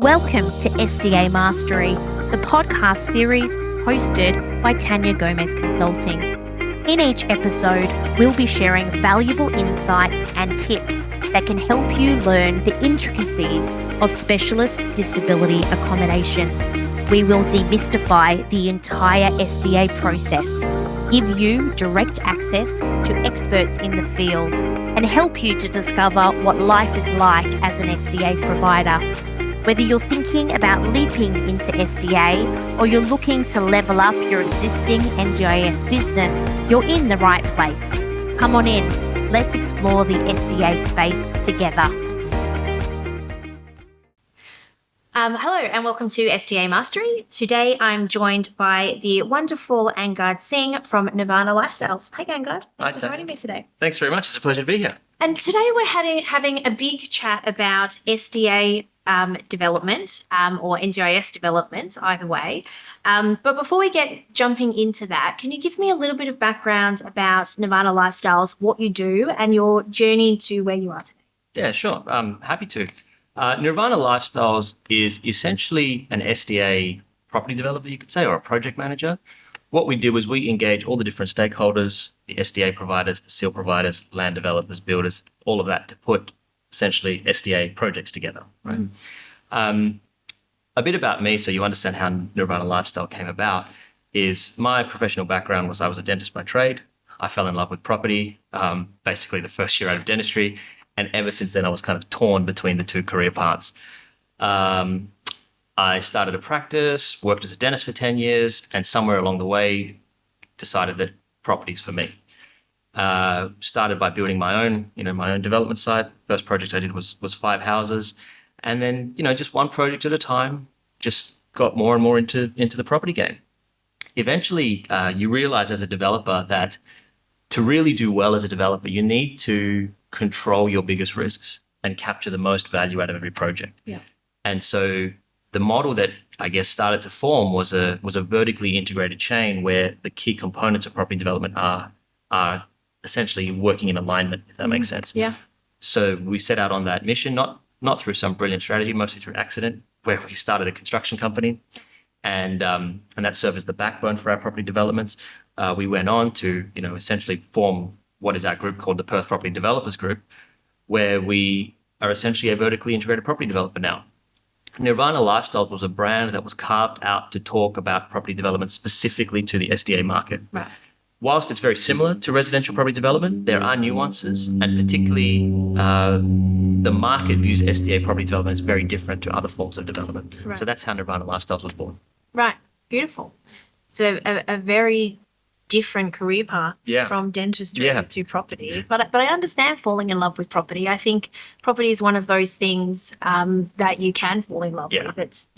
Welcome to SDA Mastery, the podcast series hosted by Tania Gomez Consulting. In each episode, we'll be sharing valuable insights and tips that can help you learn the intricacies of specialist disability accommodation. We will demystify the entire SDA process, give you direct access to experts in the field, and help you to discover what life is like as an SDA provider. Whether you're thinking about leaping into SDA or you're looking to level up your existing NDIS business, you're in the right place. Come on in, let's explore the SDA space together. Hello and welcome to SDA Mastery. Today I'm joined by the wonderful Angad Singh from Nirvana Lifestyles. Hey Angad, thanks for joining me today. Thanks very much. It's a pleasure to be here. And today we're having a big chat about SDA development or NDIS development, either way. But before we get jumping into that, can you give me a little bit of background about Nirvana Lifestyles, what you do, and your journey to where you are today? Yeah, sure. I'm happy to. Nirvana Lifestyles is essentially an SDA property developer, you could say, or a project manager. What we do is we engage all the different stakeholders, the SDA providers, the seal providers, land developers, builders, all of that to put essentially SDA projects together. Right? A bit about me, so you understand how Nirvana Lifestyle came about, is my professional background was I was a dentist by trade. I fell in love with property, basically the first year out of dentistry. And ever since then, I was kind of torn between the two career paths. I started a practice, worked as a dentist for 10 years, and somewhere along the way decided that property's for me. Started by building my own development site. First project I did was 5 houses. And then, just one project at a time, just got more and more into the property game. Eventually, you realize as a developer that to really do well as a developer, you need to control your biggest risks and capture the most value out of every project. Yeah. And so the model that I guess started to form was a vertically integrated chain where the key components of property development are essentially working in alignment, if that makes sense. Yeah. So we set out on that mission, not through some brilliant strategy, mostly through accident, where we started a construction company, and that served as the backbone for our property developments. We went on to essentially form what is our group called the Perth Property Developers Group, where we are essentially a vertically integrated property developer now. Nirvana Lifestyles was a brand that was carved out to talk about property development specifically to the SDA market. Right. Whilst it's very similar to residential property development, there are nuances, and particularly the market views SDA property development as very different to other forms of development. Right. So that's how Nirvana Lifestyles was born. Right. Beautiful. So a very different career path from dentistry to property. But I understand falling in love with property. I think property is one of those things that you can fall in love with. It's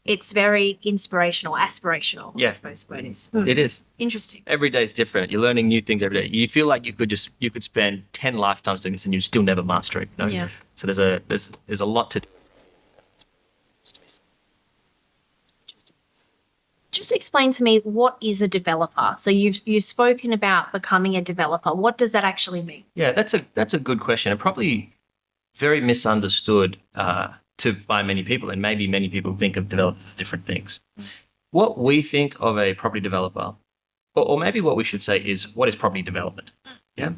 it's very inspirational, aspirational. Yeah. I suppose the word is. It is. Interesting. Every day is different. You're learning new things every day. You feel like you could spend 10 lifetimes doing this and you still never master it. Yeah. So there's a lot to do. Just explain to me, what is a developer? So you've spoken about becoming a developer. What does that actually mean? Yeah, that's a good question, and probably very misunderstood by many people, and maybe many people think of developers as different things. What we think of a property developer, or maybe what we should say is, what is property development? Yeah.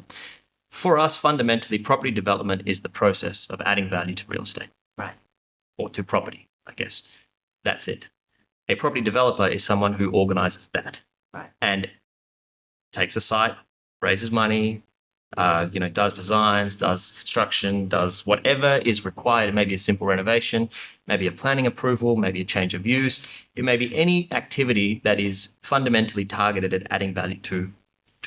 For us, fundamentally, property development is the process of adding value to real estate. Right. Or to property, I guess. That's it. A property developer is someone who organizes that. Right. And takes a site, raises money, does designs, does construction, does whatever is required. It may be a simple renovation, maybe a planning approval, maybe a change of use. It may be any activity that is fundamentally targeted at adding value to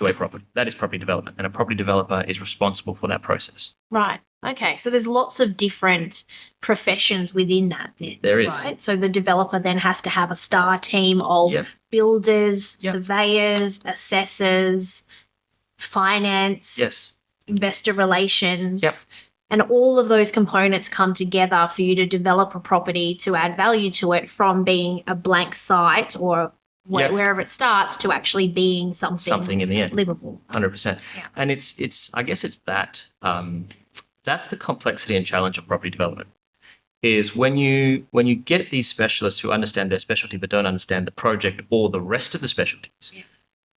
a property. That is property development. And a property developer is responsible for that process. Right. Okay. So there's lots of different professions within that then. There is. Right? So the developer then has to have a star team of builders, surveyors, assessors, finance, investor relations. Yep. And all of those components come together for you to develop a property to add value to it, from being a blank site or wherever it starts to actually being something in the end, livable. 100%. Yeah. And it's I guess it's that that's the complexity and challenge of property development. is when you get these specialists who understand their specialty but don't understand the project or the rest of the specialties,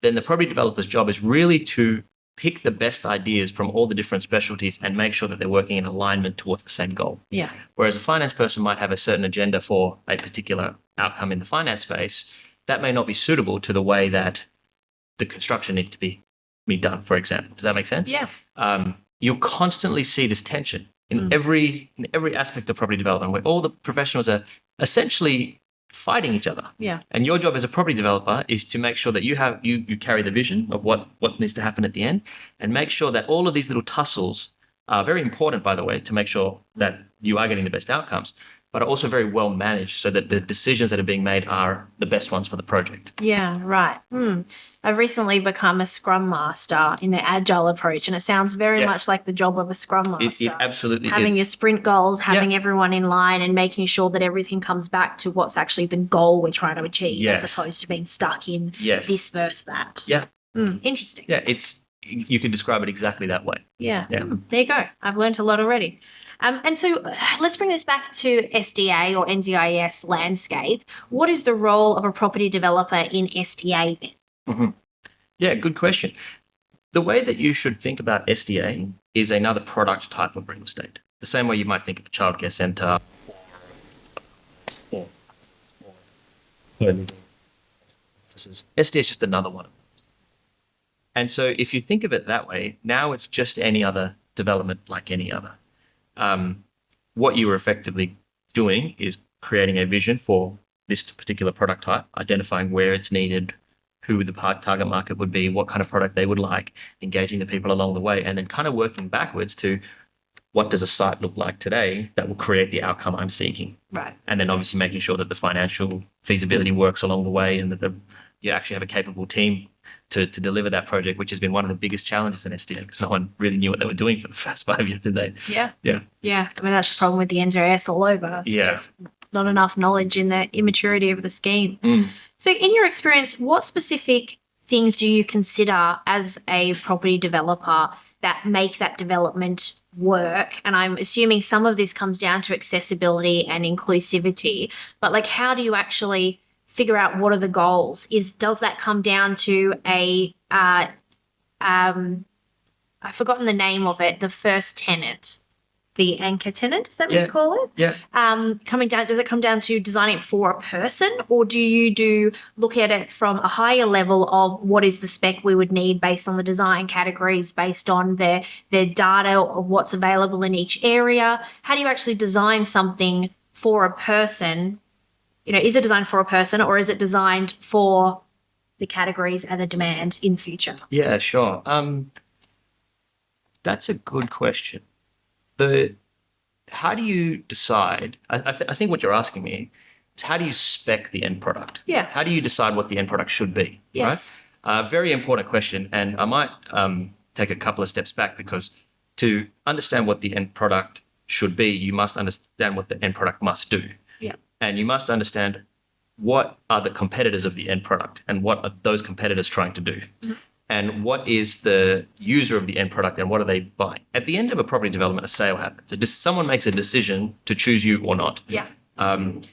then the property developer's job is really to pick the best ideas from all the different specialties and make sure that they're working in alignment towards the same goal. Yeah. Whereas a finance person might have a certain agenda for a particular outcome in the finance space, that may not be suitable to the way that the construction needs to be done, for example. Does that make sense? Yeah. You'll constantly see this tension in every aspect of property development, where all the professionals are essentially fighting each other. Yeah. And your job as a property developer is to make sure that you carry the vision of what needs to happen at the end, and make sure that all of these little tussles are very important, by the way, to make sure that you are getting the best outcomes, but are also very well managed so that the decisions that are being made are the best ones for the project. Yeah, right. I've recently become a Scrum Master in the Agile approach, and it sounds very much like the job of a Scrum Master. It absolutely having is. your sprint goals, having everyone in line, and making sure that everything comes back to what's actually the goal we're trying to achieve, as opposed to being stuck in this versus that. Yeah. Interesting. Yeah, you could describe it exactly that way. Yeah. There you go. I've learned a lot already. And so let's bring this back to SDA or NDIS landscape. What is the role of a property developer in SDA then? Yeah, good question. The way that you should think about SDA is another product type of real estate. The same way you might think of a childcare centre or offices. SDA is just another one of them. And so if you think of it that way, now it's just any other development like any other. What you are effectively doing is creating a vision for this particular product type, identifying where it's needed, who the target market would be, what kind of product they would like, engaging the people along the way, and then kind of working backwards to what does a site look like today that will create the outcome I'm seeking. Right. And then obviously making sure that the financial feasibility works along the way, and that you actually have a capable team to deliver that project, which has been one of the biggest challenges in SDA, because no one really knew what they were doing for the first 5 years, did they? Yeah. Yeah. Yeah. I mean, that's the problem with the NDIS all over. It's just not enough knowledge in the immaturity of the scheme. So in your experience, what specific things do you consider as a property developer that make that development work? And I'm assuming some of this comes down to accessibility and inclusivity, but like, how do you actually figure out what are the goals? Does that come down to I've forgotten the name of it, the first tenant, the anchor tenant, is that what you call it? Yeah. Does it come down to designing it for a person, or do you look at it from a higher level of what is the spec we would need based on the design categories, based on their data of what's available in each area? How do you actually design something for a person? Is it designed for a person, or is it designed for the categories and the demand in the future? Yeah, sure. That's a good question. How do you decide? I think what you're asking me is, how do you spec the end product? Yeah. How do you decide what the end product should be? Yes. Right? Very important question. And I might take a couple of steps back, because to understand what the end product should be, you must understand what the end product must do. Yeah. And you must understand what are the competitors of the end product, and what are those competitors trying to do. And what is the user of the end product, and what are they buying? At the end of a property development, a sale happens. Someone makes a decision to choose you or not. Yeah. And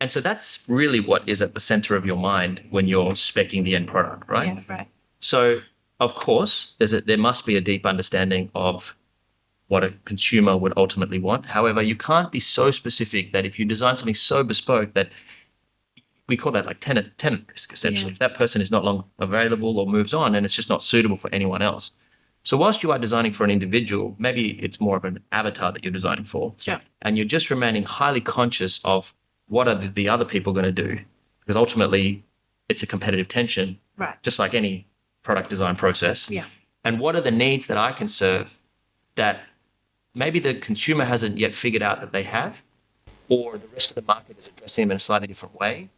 so that's really what is at the center of your mind when you're speccing the end product, right? Yeah, right. So, of course, there must be a deep understanding of what a consumer would ultimately want. However, you can't be so specific that if you design something so bespoke that we call that like tenant risk, essentially. Yeah. If that person is not long available or moves on, and it's just not suitable for anyone else. So whilst you are designing for an individual, maybe it's more of an avatar that you're designing for. Yeah. And you're just remaining highly conscious of what are the other people going to do, because ultimately it's a competitive tension, Right. just like any product design process. Yeah. And what are the needs that I can serve that maybe the consumer hasn't yet figured out that they have, or the rest of the market is addressing them in a slightly different way?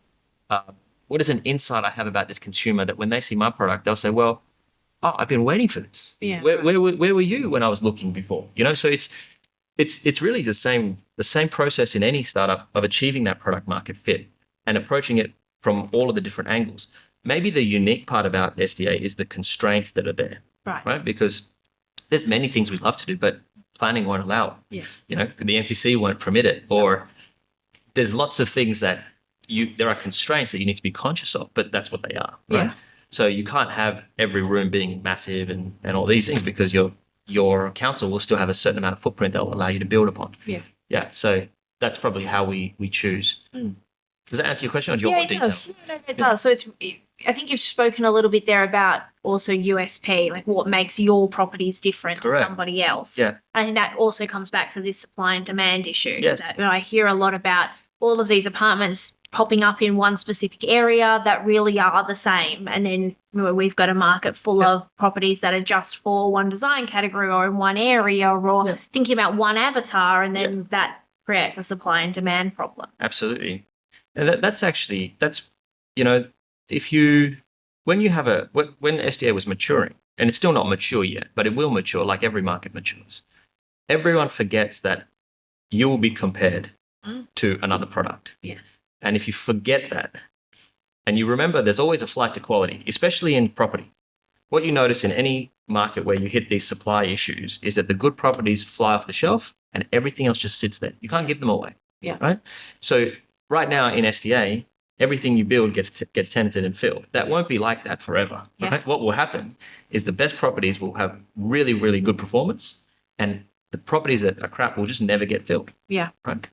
What is an insight I have about this consumer that when they see my product, they'll say, well, I've been waiting for this. Yeah. Where were you when I was looking before? So it's really the same process in any startup of achieving that product market fit and approaching it from all of the different angles. Maybe the unique part about SDA is the constraints that are there, right? Because there's many things we'd love to do, but planning won't allow it. Yes. The NCC won't permit it, or there's lots of things that there are constraints that you need to be conscious of, but that's what they are, right? Yeah. So you can't have every room being massive and all these things, because your council will still have a certain amount of footprint that will allow you to build upon. Yeah. Yeah. So that's probably how we choose. Does that answer your question, or do you want more detail? Does. No, it does. So I think you've spoken a little bit there about also USP, like what makes your properties different to somebody else. Yeah. I think that also comes back to this supply and demand issue. Yes. That I hear a lot about all of these apartments popping up in one specific area that really are the same. And then we've got a market full of properties that are just for one design category or in one area, or thinking about one avatar, and then that creates a supply and demand problem. Absolutely. And that's when SDA was maturing, and it's still not mature yet, but it will mature like every market matures, everyone forgets that you will be compared to another product. Yes. And if you forget that, and you remember there's always a flight to quality, especially in property, what you notice in any market where you hit these supply issues is that the good properties fly off the shelf and everything else just sits there. You can't give them away. Yeah. Right? So right now in SDA, everything you build gets tenanted and filled. That won't be like that forever. Yeah. Right? What will happen is the best properties will have really, really good performance, and the properties that are crap will just never get filled. Yeah. Right?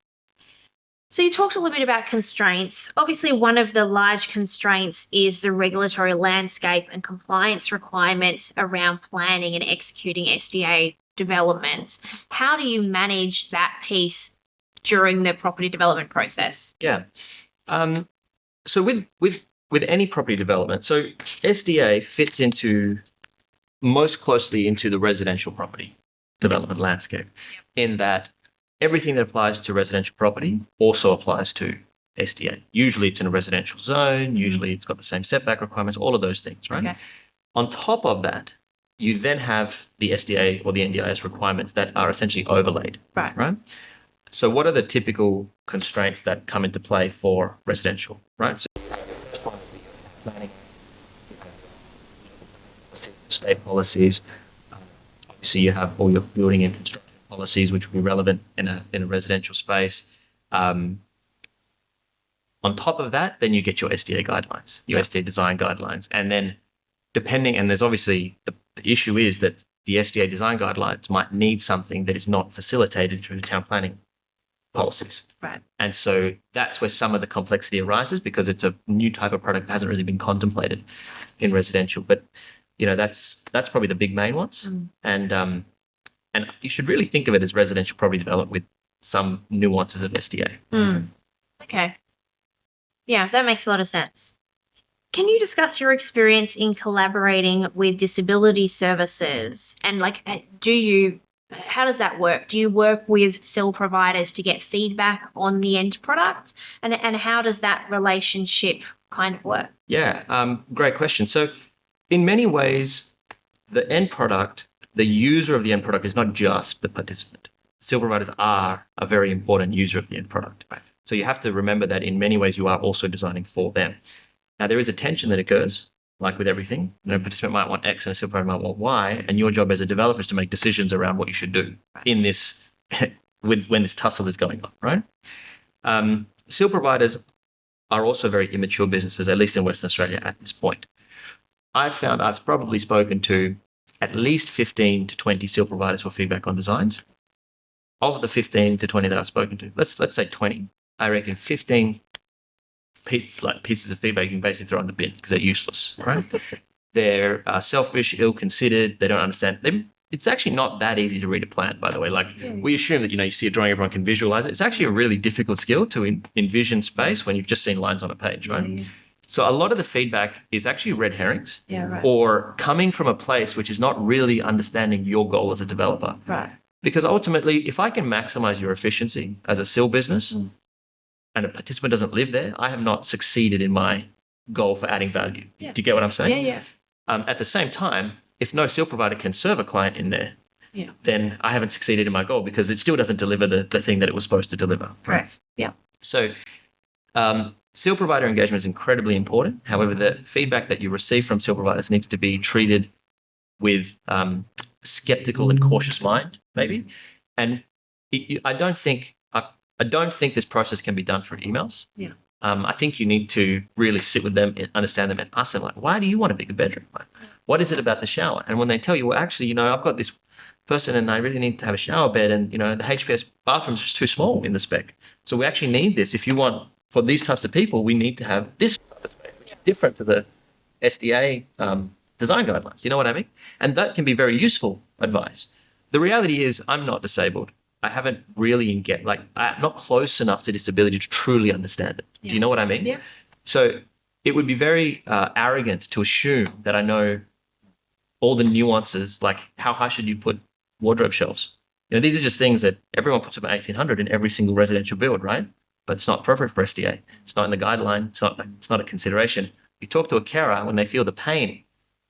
So you talked a little bit about constraints. Obviously, one of the large constraints is the regulatory landscape and compliance requirements around planning and executing SDA developments. How do you manage that piece during the property development process? Yeah. So with any property development, so SDA fits most closely into the residential property development landscape, in that everything that applies to residential property also applies to SDA. Usually it's in a residential zone, usually it's got the same setback requirements, all of those things, right? Okay. On top of that, you then have the SDA or the NDIS requirements that are essentially overlaid, right? So what are the typical constraints that come into play for residential, right? So planning, state policies. Obviously, you have all your building and construction policies, which will be relevant in a residential space. On top of that, then you get your SDA guidelines, your SDA design guidelines, and then there's obviously the issue is that the SDA design guidelines might need something that is not facilitated through the town planning policies. Right. And so that's where some of the complexity arises, because it's a new type of product that hasn't really been contemplated in residential. But that's probably the big main ones. And you should really think of it as residential property development with some nuances of SDA. Okay. Yeah, that makes a lot of sense. Can you discuss your experience in collaborating with disability services, and how does that work? Do you work with cell providers to get feedback on the end product, and how does that relationship kind of work? Yeah, great question. So in many ways, the end product, the user of the end product is not just the participant. Cell providers are a very important user of the end product. Right. So you have to remember that in many ways you are also designing for them. Now, there is a tension that occurs, like with everything. A participant might want X and a cell provider might want Y, and your job as a developer is to make decisions around what you should do in this, when this tussle is going on, right? Cell providers are also very immature businesses, at least in Western Australia at this point. I've probably spoken to at least 15 to 20 cell providers for feedback on designs. Of the 15 to 20 that I've spoken to, let's say 20, I reckon 15 pieces of feedback you can basically throw in the bin because they're useless, right? They're selfish, ill-considered, they don't understand. It's actually not that easy to read a plan, by the way. We assume that, you see a drawing, everyone can visualize it. It's actually a really difficult skill to envision space when you've just seen lines on a page, right? Yeah. So a lot of the feedback is actually red herrings, or coming from a place which is not really understanding your goal as a developer. Right. Because ultimately, if I can maximize your efficiency as a CIL business and a participant doesn't live there, I have not succeeded in my goal for adding value. Yeah. Do you get what I'm saying? Yeah. At the same time, if no CIL provider can serve a client in there, then I haven't succeeded in my goal, because it still doesn't deliver the thing that it was supposed to deliver. Correct. Yeah. So CIL provider engagement is incredibly important. However, the feedback that you receive from CIL providers needs to be treated with skeptical and cautious mind, maybe. And I don't think I don't think this process can be done through emails. Yeah. I think you need to really sit with them and understand them and ask them, like, why do you want a bigger bedroom? Like, what is it about the shower? And when they tell you, well, actually, I've got this person and I really need to have a shower bed, and, the HPS bathroom's just too small in the spec. So we actually need this. If you want, for these types of people, we need to have this spec, which is different to the SDA design guidelines. You know what I mean? And that can be very useful advice. The reality is I'm not disabled. I haven't really I'm not close enough to disability to truly understand it. Yeah. Do you know what I mean? Yeah. So it would be very arrogant to assume that I know all the nuances, like how high should you put wardrobe shelves? These are just things that everyone puts about 1800 in every single residential build, right? But it's not appropriate for SDA. It's not in the guideline. It's not a consideration. You talk to a carer when they feel the pain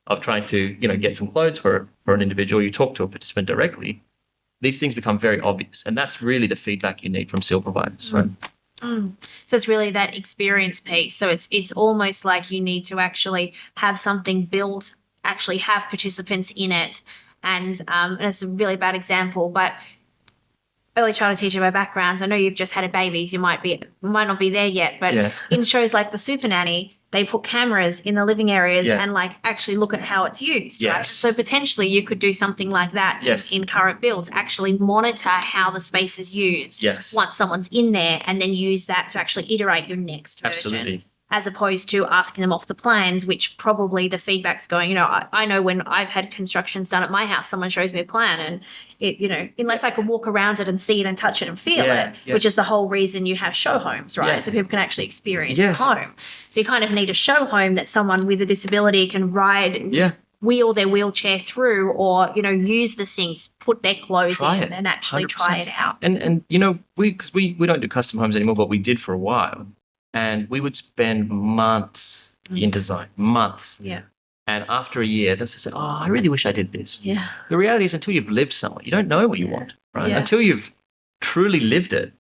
of trying to, get some clothes for an individual. You talk to a participant directly. These things become very obvious. And that's really the feedback you need from SEAL providers, right? So it's really that experience piece. So it's almost like you need to actually have something built, actually have participants in it. And it's a really bad example, but early childhood teacher by background, I know you've just had a baby, so you might not be there yet, but in shows like The Super Nanny, they put cameras in the living areas and actually look at how it's used. Yes. Right? So potentially you could do something like that in current builds, actually monitor how the space is used once someone's in there, and then use that to actually iterate your next version. Absolutely. As opposed to asking them off the plans, which probably the feedback's going, I know when I've had constructions done at my house, someone shows me a plan and it, unless I could walk around it and see it and touch it and feel it, which is the whole reason you have show homes, right? So people can actually experience the home. So you kind of need a show home that someone with a disability can wheel their wheelchair through, or, use the sinks, put their clothes in and actually 100%. Try it out. And because we don't do custom homes anymore, but we did for a while. And we would spend months in design, months. Yeah. And after a year, they'll say, I really wish I did this. Yeah. The reality is, until you've lived somewhere, you don't know what you want, right? Yeah. Until you've truly lived it,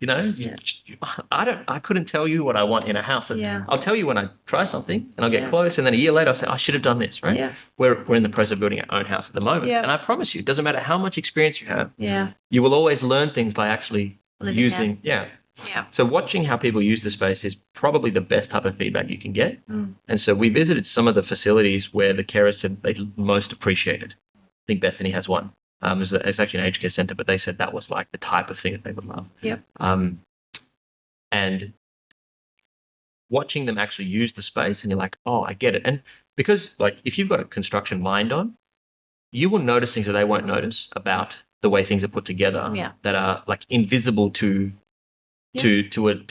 I couldn't tell you what I want in a house. I'll tell you when I try something and I'll get close, and then a year later I'll say, I should have done this, right? Yeah. We're in the process of building our own house at the moment. Yeah. And I promise you, it doesn't matter how much experience you have. Yeah. You will always learn things by actually using, Yeah. So watching how people use the space is probably the best type of feedback you can get. And so we visited some of the facilities where the carers said they most appreciated. I think Bethany has one. It's actually an aged care centre, but they said that was like the type of thing that they would love. Yep. And watching them actually use the space, and you're like, oh, I get it. And because if you've got a construction mind on, you will notice things that they won't notice about the way things are put together that are invisible to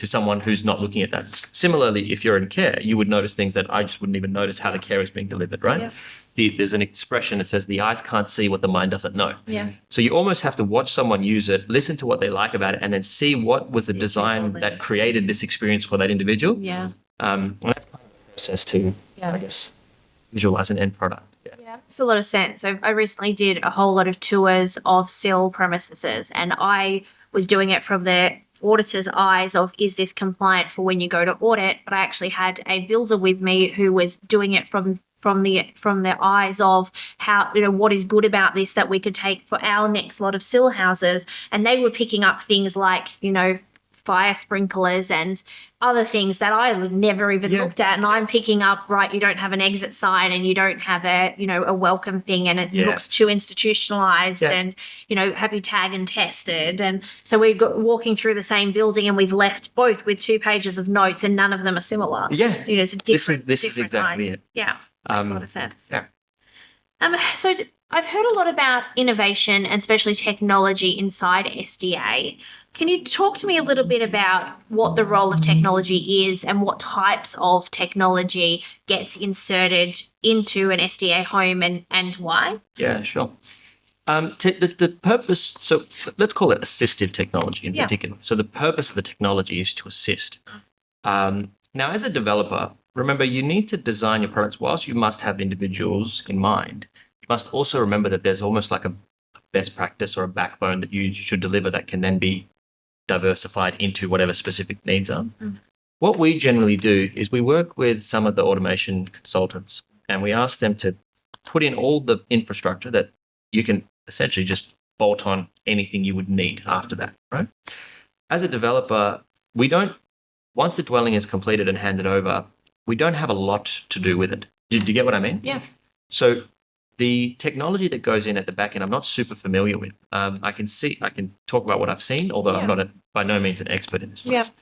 someone who's not looking at that. Similarly, if you're in care, you would notice things that I just wouldn't even notice how the care is being delivered, right? There's an expression that says the eyes can't see what the mind doesn't know. Yeah. So you almost have to watch someone use it, listen to what they like about it, and then see what was the design that created this experience for that individual. Yeah. And that's part of the process to, I guess, visualize an end product. Yeah, makes a lot of sense. I recently did a whole lot of tours of SIL premises, and I was doing it from the auditor's eyes of, is this compliant for when you go to audit? But I actually had a builder with me who was doing it from the eyes of how, what is good about this that we could take for our next lot of SIL houses. And they were picking up things like, fire sprinklers and other things that I never even looked at. And I'm picking up, right, you don't have an exit sign and you don't have a welcome thing, and it looks too institutionalized, and, have you tag and tested? And so we're walking through the same building and we've left both with 2 pages of notes and none of them are similar. Yeah. So, it's a different, this is exactly it. Yeah. Makes a lot of sense. Yeah. So I've heard a lot about innovation and especially technology inside SDA. Can you talk to me a little bit about what the role of technology is and what types of technology gets inserted into an SDA home and why? Yeah, sure. The purpose, so let's call it assistive technology in particular. So the purpose of the technology is to assist. Now, as a developer, remember, you need to design your products. Whilst you must have individuals in mind, you must also remember that there's almost like a best practice or a backbone that you should deliver that can then be diversified into whatever specific needs are. What we generally do is we work with some of the automation consultants and we ask them to put in all the infrastructure that you can essentially just bolt on anything you would need after that, right? as a developer, we don't, once the dwelling is completed and handed over, we don't have a lot to do with it. Do you get what I mean? Yeah. So the technology that goes in at the back end, I'm not super familiar with. I can talk about what I've seen, although I'm not by no means an expert in this place. Yeah.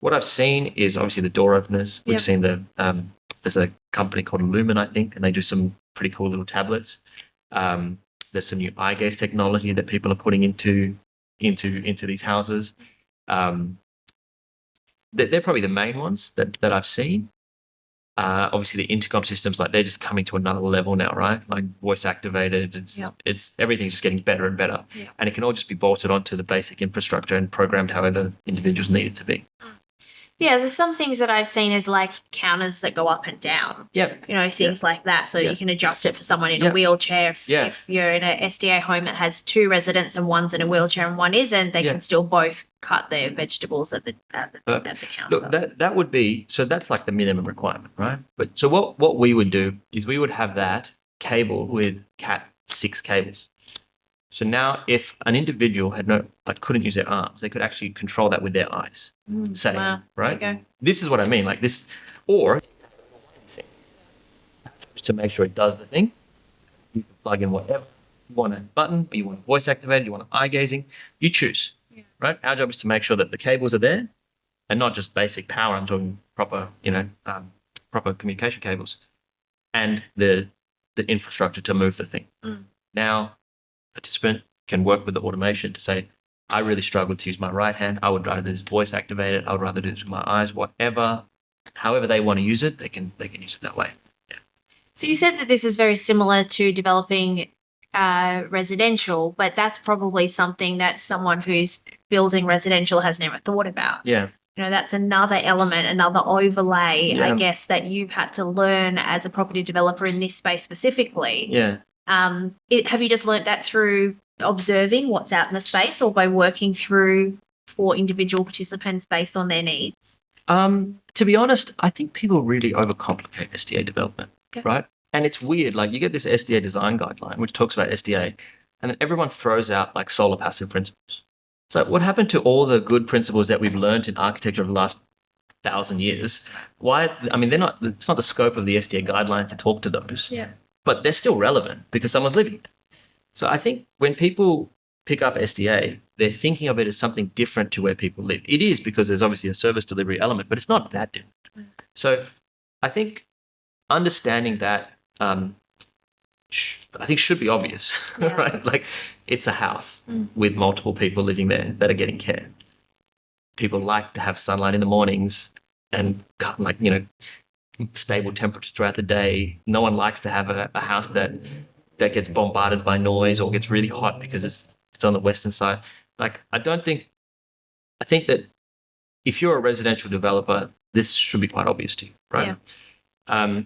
What I've seen is obviously the door openers. We've seen there's a company called Lumen, I think, and they do some pretty cool little tablets. There's some new eye gaze technology that people are putting into these houses. They're probably the main ones that I've seen. Obviously, the intercom systems, like they're just coming to another level now, right? Like voice activated. It's everything's just getting better and better, and it can all just be bolted onto the basic infrastructure and programmed however individuals need it to be. Yeah, there's some things that I've seen as like counters that go up and down. Yep. Things like that. So you can adjust it for someone in a wheelchair. If you're in an SDA home that has 2 residents and one's in a wheelchair and one isn't, they can still both cut their vegetables at the counter. Look, that would be, so that's like the minimum requirement, right? But so what we would do is we would have that cable with Cat 6 cables. So now if an individual couldn't use their arms, they could actually control that with their eyes, right? This is what I mean, like this, or to make sure it does the thing, you can plug in whatever. You want a button, or you want voice activated, you want eye gazing, you choose, right? Our job is to make sure that the cables are there and not just basic power, I'm talking proper, proper communication cables and the infrastructure to move the thing. Now, participant can work with the automation to say, I really struggle to use my right hand. I would rather do this voice activated. I would rather do this with my eyes, whatever. However they want to use it, they can use it that way. Yeah. So you said that this is very similar to developing residential, but that's probably something that someone who's building residential has never thought about. Yeah. That's another element, another overlay, I guess, that you've had to learn as a property developer in this space specifically. Yeah. Have you just learnt that through observing what's out in the space or by working through for individual participants based on their needs? To be honest, I think people really overcomplicate SDA development, right? And it's weird. Like you get this SDA design guideline, which talks about SDA, and then everyone throws out like solar passive principles. So what happened to all the good principles that we've learned in architecture over the last 1,000 years? Why? I mean, it's not the scope of the SDA guideline to talk to those. Yeah. But they're still relevant because someone's living it. So I think when people pick up SDA, they're thinking of it as something different to where people live. It is because there's obviously a service delivery element, but it's not that different. So I think understanding that, I think should be obvious, right? Like it's a house with multiple people living there that are getting care. People like to have sunlight in the mornings and stable temperatures throughout the day. No one likes to have a house that gets bombarded by noise or gets really hot because it's on the western side. Like I think that if you're a residential developer, this should be quite obvious to you, right? Yeah.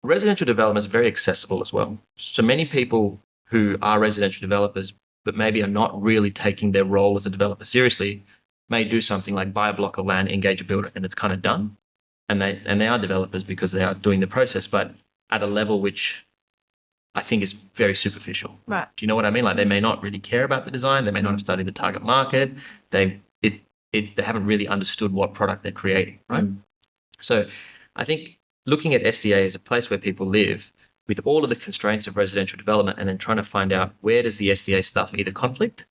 Residential development is very accessible as well. So many people who are residential developers but maybe are not really taking their role as a developer seriously may do something like buy a block of land, engage a builder, and it's kind of done. And they are developers because they are doing the process, but at a level which I think is very superficial. Right. Do you know what I mean? Like they may not really care about the design. They may not have studied the target market. They haven't really understood what product they're creating, right? So I think looking at SDA as a place where people live with all of the constraints of residential development and then trying to find out where does the SDA stuff either conflict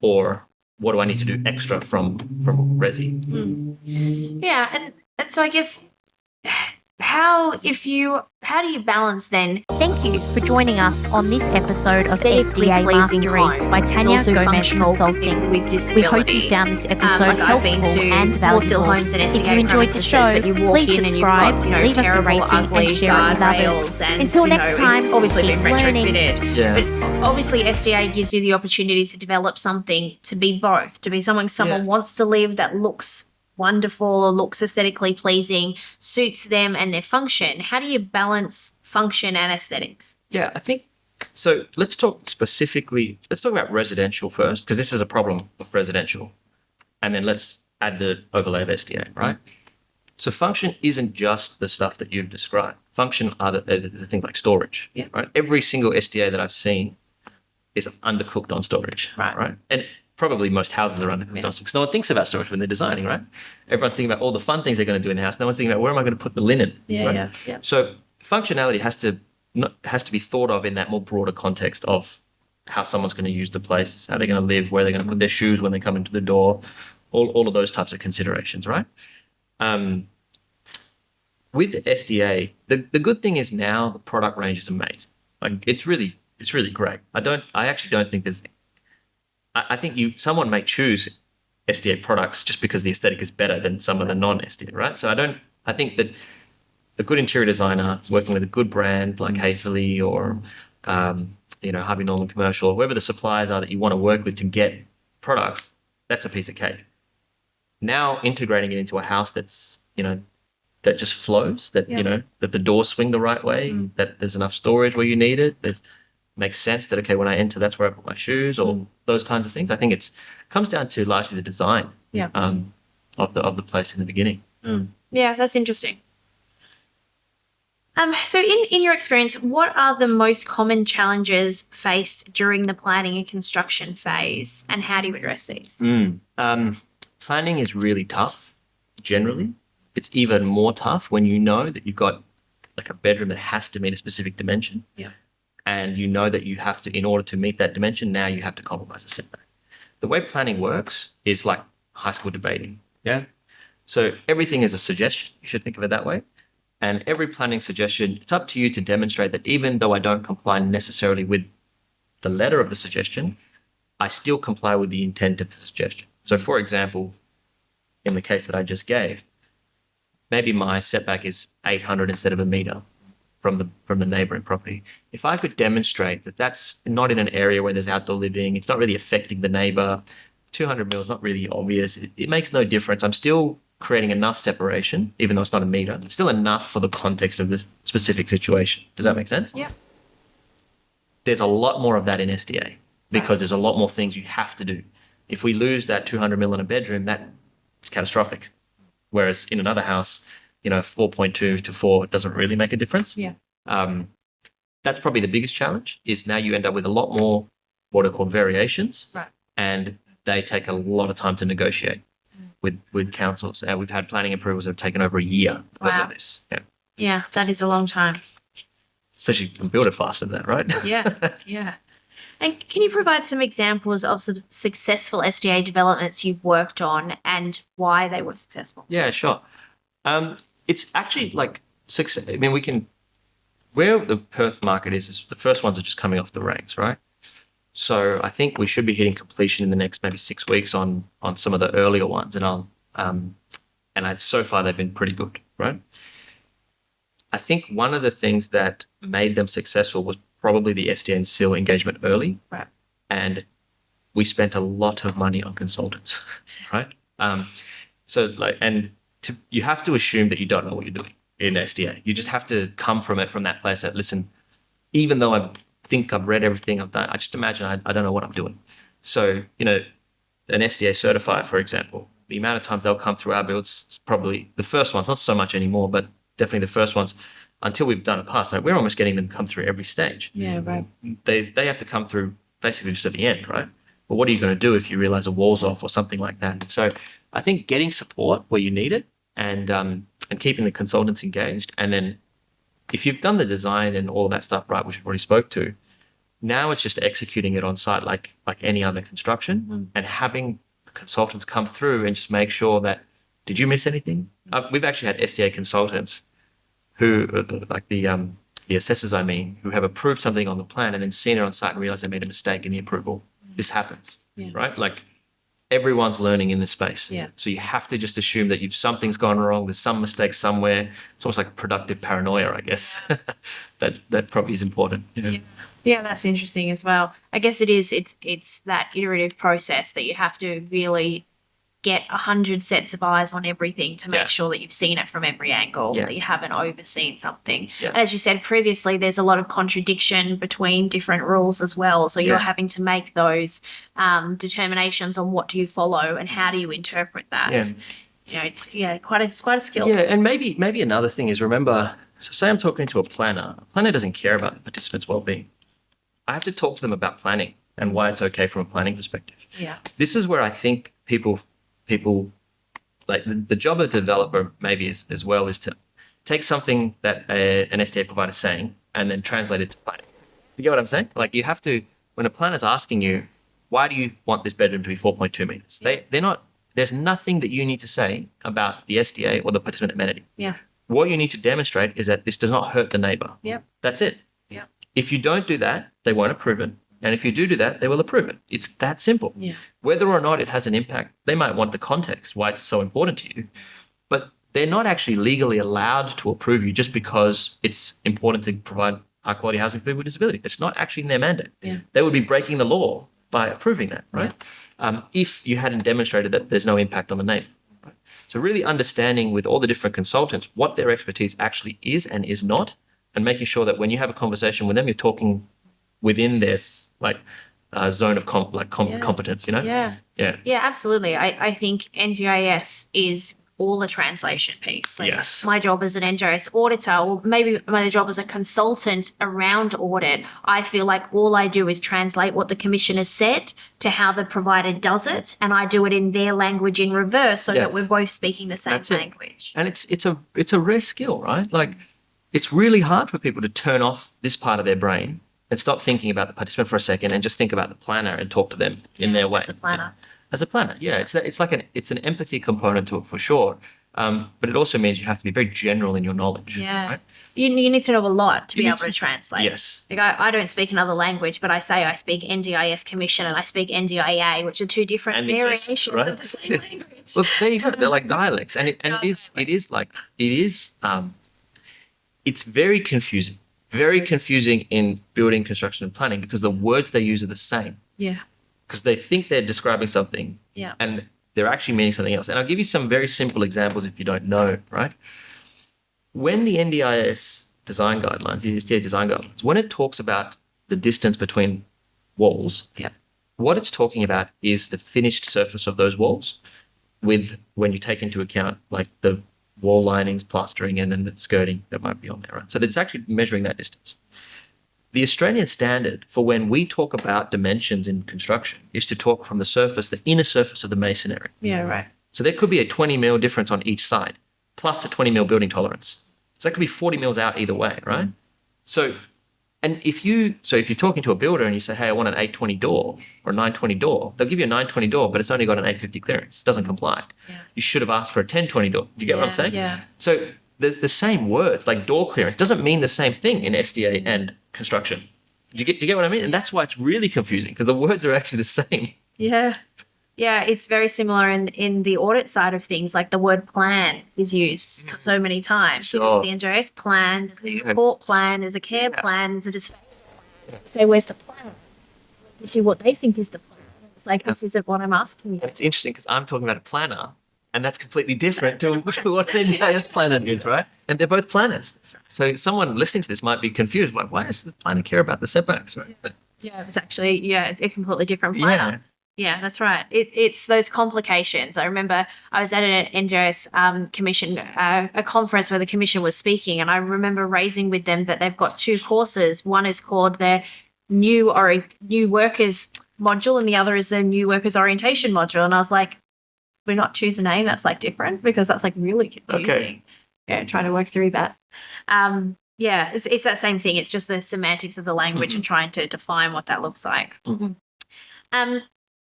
or what do I need to do extra from Resi? Yeah, and so I guess how do you balance then? Thank you for joining us on this episode of Aesthetically SDA pleasing Mastery home by is Tania also Gomez functional for Consulting. people with We disability. hope you found this episode I've been helpful to and more still valuable. homes and If SDA you enjoyed the premises, show, but you walk please in and you've subscribe, got, leave us a terrible, rating ugly and share it with others. guardrails and, Until next time, it's obviously keep been learning. retrofitted. Yeah. But obviously SDA gives you the opportunity to develop something to be both, to be someone wants to live that looks wonderful or looks aesthetically pleasing, suits them and their function. How do you balance function and aesthetics? Yeah, I think so. Let's talk about residential first, because this is a problem of residential. And then let's add the overlay of SDA, right? So function isn't just the stuff that you've described. Function are the things like storage, right? Every single SDA that I've seen is undercooked on storage, right? And probably most houses are under because no one thinks about storage when they're designing, right? Everyone's thinking about all the fun things they're going to do in the house. No one's thinking about where am I going to put the linen. Right? So functionality has to be thought of in that more broader context of how someone's going to use the place, how they're going to live, where they're going to put their shoes when they come into the door, all of those types of considerations, right? With the SDA, the good thing is now the product range is amazing. Like it's really great. I actually don't think I think someone may choose SDA products just because the aesthetic is better than some of the non-SDA, right? So I think that a good interior designer working with a good brand like Hayfley or Harvey Norman Commercial, or whoever the suppliers are that you want to work with to get products, that's a piece of cake. Now integrating it into a house that's, that just flows, that, that the doors swing the right way, that there's enough storage where you need it, that makes sense that, okay, when I enter, that's where I put my shoes or those kinds of things. I think it comes down to largely the design of the place in the beginning. Yeah, that's interesting. So in your experience, what are the most common challenges faced during the planning and construction phase, and how do you address these? Planning is really tough, generally. It's even more tough when you know that you've got like a bedroom that has to meet a specific dimension. Yeah. And you know that you have to, in order to meet that dimension, now you have to compromise a setback. The way planning works is like high school debating. Yeah. So everything is a suggestion. You should think of it that way. And every planning suggestion, it's up to you to demonstrate that even though I don't comply necessarily with the letter of the suggestion, I still comply with the intent of the suggestion. So for example, in the case that I just gave, maybe my setback is 800 instead of a meter from the neighboring property. If I could demonstrate that that's not in an area where there's outdoor living, it's not really affecting the neighbor, 200 mil is not really obvious, it makes no difference. I'm still creating enough separation, even though it's not a meter. It's still enough for the context of this specific situation. Does that make sense? Yeah. There's a lot more of that in SDA because there's a lot more things you have to do. If we lose that 200 mil in a bedroom, that's catastrophic. Whereas in another house, 4.2 to 4 doesn't really make a difference. Yeah. That's probably the biggest challenge, is now you end up with a lot more what are called variations. Right. And they take a lot of time to negotiate with councils. And we've had planning approvals that have taken over a year because of this. Yeah. Yeah, that is a long time. Especially you can build it faster than that, right? Yeah. And can you provide some examples of some successful SDA developments you've worked on and why they were successful? Yeah, sure. It's actually like success. I mean, where the Perth market is the first ones are just coming off the ranks, right? So I think we should be hitting completion in the next maybe 6 weeks on some of the earlier ones, and so far they've been pretty good, right? I think one of the things that made them successful was probably the SDA and SIL engagement early, right? And we spent a lot of money on consultants, right? You have to assume that you don't know what you're doing in SDA. You just have to come from that place that, listen, even though I think I've read everything I've done, I just imagine I don't know what I'm doing. So, an SDA certifier, for example, the amount of times they'll come through our builds, probably the first ones, not so much anymore, but definitely the first ones, until we've done a pass, like we're almost getting them to come through every stage. Yeah, right. They have to come through basically just at the end, right? But what are you going to do if you realize a wall's off or something like that? So I think getting support where you need it and keeping the consultants engaged. And then if you've done the design and all that stuff right, which we've already spoke to, now it's just executing it on site like any other construction and having the consultants come through and just make sure that, did you miss anything? We've actually had SDA consultants who, like the assessors, who have approved something on the plan and then seen it on site and realized they made a mistake in the approval. This happens, right? Like everyone's learning in this space. Yeah. So you have to just assume that something's gone wrong. There's some mistake somewhere. It's almost like productive paranoia, I guess. that probably is important. Yeah, that's interesting as well. I guess it's that iterative process that you have to really get 100 sets of eyes on everything to make sure that you've seen it from every angle, that you haven't overseen something. Yeah. And as you said previously, there's a lot of contradiction between different rules as well. So you're having to make those determinations on what do you follow and how do you interpret that. Yeah. It's quite a skill. Yeah, and maybe another thing is, remember, so say I'm talking to a planner. A planner doesn't care about the participant's well-being. I have to talk to them about planning. and why it's okay from a planning perspective. Yeah. This is where I think people like the job of a developer maybe is as well is to take something that an SDA provider is saying and then translate it to planning. You get what I'm saying? Like you have to, when a planner's asking you, why do you want this bedroom to be 4.2 meters? They're not, there's nothing that you need to say about the SDA or the participant amenity. Yeah. What you need to demonstrate is that this does not hurt the neighbor. Yep. That's it. Yeah. If you don't do that, they won't approve it. And if you do that, they will approve it. It's that simple. Yeah. Whether or not it has an impact, they might want the context, why it's so important to you. But they're not actually legally allowed to approve you just because it's important to provide high quality housing for people with disability. It's not actually in their mandate. Yeah. They would be breaking the law by approving that, right? If you hadn't demonstrated that there's no impact on the neighbor. Right? So really understanding with all the different consultants what their expertise actually is and is not, and making sure that when you have a conversation with them, you're talking within this zone of competence, you know? Yeah. Yeah. Yeah, absolutely. I think NDIS is all a translation piece. Like Yes. my job as an NDIS auditor, or maybe my job as a consultant around audit, I feel like all I do is translate what the commissioner said to how the provider does it, and I do it in their language in reverse so Yes. that we're both speaking the same That's it. language. And it's a rare skill, right? Like it's really hard for people to turn off this part of their brain and stop thinking about the participant for a second and just think about the planner and talk to them in their way. As a planner. As a planner, yeah. It's like an empathy component to it for sure. But it also means you have to be very general in your knowledge. Yeah. Right? You need to know a lot to You be need able to translate. Yes. Like I don't speak another language, but I say I speak NDIS Commission and I speak NDIA, which are two different And English, variations right? of the same language. Well, there you go. They're like dialects, and it's very confusing. Very confusing in building, construction, and planning because the words they use are the same. Yeah. Because they think they're describing something, Yeah. and they're actually meaning something else. And I'll give you some very simple examples if you don't know, right? When the NDIS design guidelines, the SDA design guidelines, when it talks about the distance between walls, Yeah. what it's talking about is the finished surface of those walls with when you take into account like the wall linings, plastering, and then the skirting that might be on there, right? So it's actually measuring that distance. The Australian standard for when we talk about dimensions in construction is to talk from the surface, the inner surface of the masonry. Yeah, right. So there could be a 20 mil difference on each side, plus a 20 mil building tolerance. So that could be 40 mils out either way, right? So if you're talking to a builder and you say, hey, I want an 820 door or a 920 door, they'll give you a 920 door, but it's only got an 850 clearance. It doesn't comply. Yeah. You should have asked for a 1020 door. Do you get what I'm saying? Yeah. So the same words, like door clearance, doesn't mean the same thing in SDA and construction. Do you get what I mean? And that's why it's really confusing because the words are actually the same. Yeah. Yeah, it's very similar in the audit side of things. Like the word plan is used so many times. Sure. There's the NDIS plan, there's a support plan, there's a care plan, there's a disability plan. Say, where's the plan? See what they think is the plan. Like, this isn't what I'm asking you. And it's interesting because I'm talking about a planner and that's completely different to what an NDIS planner is, right? And they're both planners. So someone listening to this might be confused. Like, why does the planner care about the setbacks, right? But, Yeah, it's actually, it's a completely different planner. Yeah, that's right. It's those complications. I remember I was at an NDIS commission, a conference where the commission was speaking, and I remember raising with them that they've got two courses. One is called their new workers module, and the other is their new workers orientation module. And I was like, we're not choose a name that's like different because that's like really confusing. Okay. Yeah, trying to work through that. Yeah, it's that same thing. It's just the semantics of the language and trying to define what that looks like.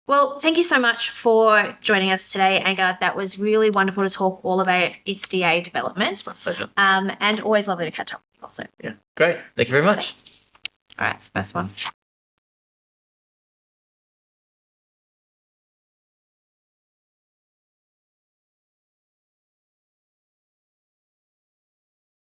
Well, thank you so much for joining us today, Angad. That was really wonderful to talk all about SDA development. it's my pleasure. And always lovely to catch up with you also. Yeah, great. Thank you very much. All right, it's the first one.